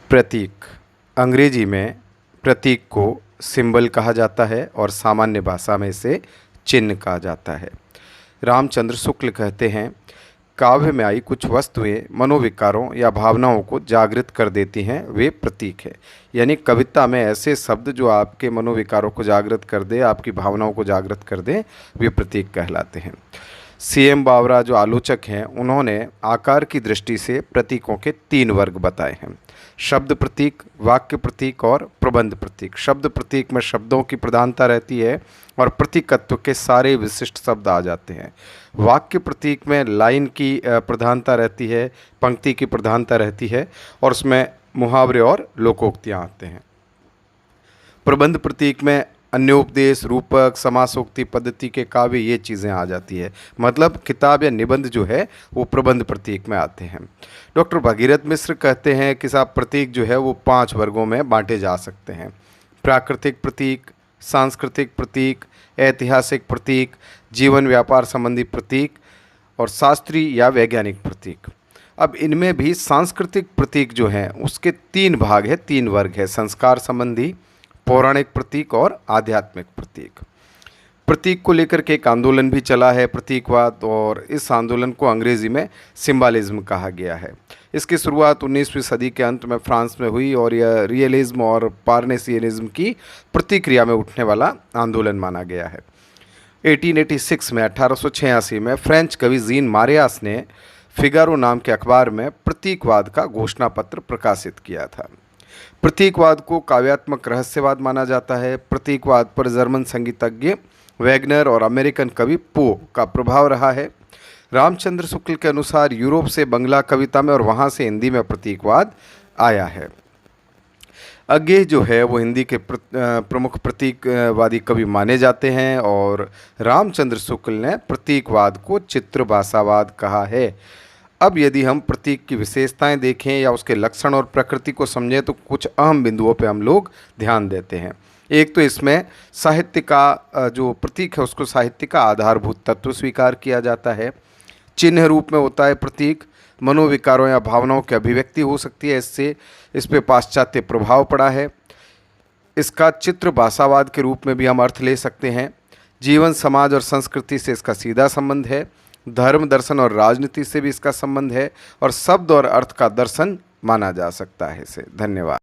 प्रतीक। अंग्रेजी में प्रतीक को सिंबल कहा जाता है और सामान्य भाषा में इसे चिन्ह कहा जाता है। रामचंद्र शुक्ल कहते हैं, काव्य में आई कुछ वस्तुएं मनोविकारों या भावनाओं को जागृत कर देती हैं, वे प्रतीक है। यानी कविता में ऐसे शब्द जो आपके मनोविकारों को जागृत कर दे, आपकी भावनाओं को जागृत कर दे, वे प्रतीक कहलाते हैं। सीएम बावरा जो आलोचक हैं, उन्होंने आकार की दृष्टि से प्रतीकों के 3 वर्ग बताए हैं: शब्द प्रतीक, वाक्य प्रतीक और प्रबंध प्रतीक। शब्द प्रतीक में शब्दों की प्रधानता रहती है और प्रतीकत्व के सारे विशिष्ट शब्द आ जाते हैं। वाक्य प्रतीक में लाइन की प्रधानता रहती है, पंक्ति की प्रधानता रहती है और उसमें मुहावरे और लोकोक्तियाँ आते हैं। प्रबंध प्रतीक में अन्योपदेश, रूपक, समासोक्ति पद्धति के काव्य, ये चीज़ें आ जाती है। मतलब किताब या निबंध जो है वो प्रबंध प्रतीक में आते हैं। डॉक्टर भगीरथ मिश्र कहते हैं कि साहब प्रतीक जो है वो 5 वर्गों में बांटे जा सकते हैं: प्राकृतिक प्रतीक, सांस्कृतिक प्रतीक, ऐतिहासिक प्रतीक, जीवन व्यापार संबंधी प्रतीक और शास्त्रीय या वैज्ञानिक प्रतीक। अब इनमें भी सांस्कृतिक प्रतीक जो हैं उसके 3 भाग है, 3 वर्ग है: संस्कार संबंधी, पौराणिक प्रतीक और आध्यात्मिक प्रतीक। प्रतीक को लेकर के एक आंदोलन भी चला है, प्रतीकवाद, और इस आंदोलन को अंग्रेजी में सिंबलिज्म कहा गया है। इसकी शुरुआत 19वीं सदी के अंत में फ्रांस में हुई और यह रियलिज्म और पार्नेसियनिज्म की प्रतिक्रिया में उठने वाला आंदोलन माना गया है। 1886 में फ्रेंच कवि जीन मारियास ने फिगारो नाम के अखबार में प्रतीकवाद का घोषणा पत्र प्रकाशित किया था। प्रतीकवाद को काव्यात्मक रहस्यवाद माना जाता है। प्रतीकवाद पर जर्मन संगीतज्ञ वैगनर और अमेरिकन कवि पो का प्रभाव रहा है। रामचंद्र शुक्ल के अनुसार यूरोप से बंगला कविता में और वहाँ से हिंदी में प्रतीकवाद आया है। अज्ञेय जो है वो हिंदी के प्रमुख प्रतीकवादी कवि माने जाते हैं और रामचंद्र शुक्ल ने प्रतीकवाद को चित्र भाषावाद कहा है। अब यदि हम प्रतीक की विशेषताएं देखें या उसके लक्षण और प्रकृति को समझें तो कुछ अहम बिंदुओं पर हम लोग ध्यान देते हैं। एक तो इसमें साहित्य का जो प्रतीक है उसको साहित्य का आधारभूत तत्व स्वीकार किया जाता है। चिन्ह रूप में होता है प्रतीक, मनोविकारों या भावनाओं की अभिव्यक्ति हो सकती है, इससे इस पर पाश्चात्य प्रभाव पड़ा है। इसका चित्र भाषावाद के रूप में भी हम अर्थ ले सकते हैं। जीवन, समाज और संस्कृति से इसका सीधा संबंध है। धर्म, दर्शन और राजनीति से भी इसका संबंध है और शब्द और अर्थ का दर्शन माना जा सकता है इसे। धन्यवाद।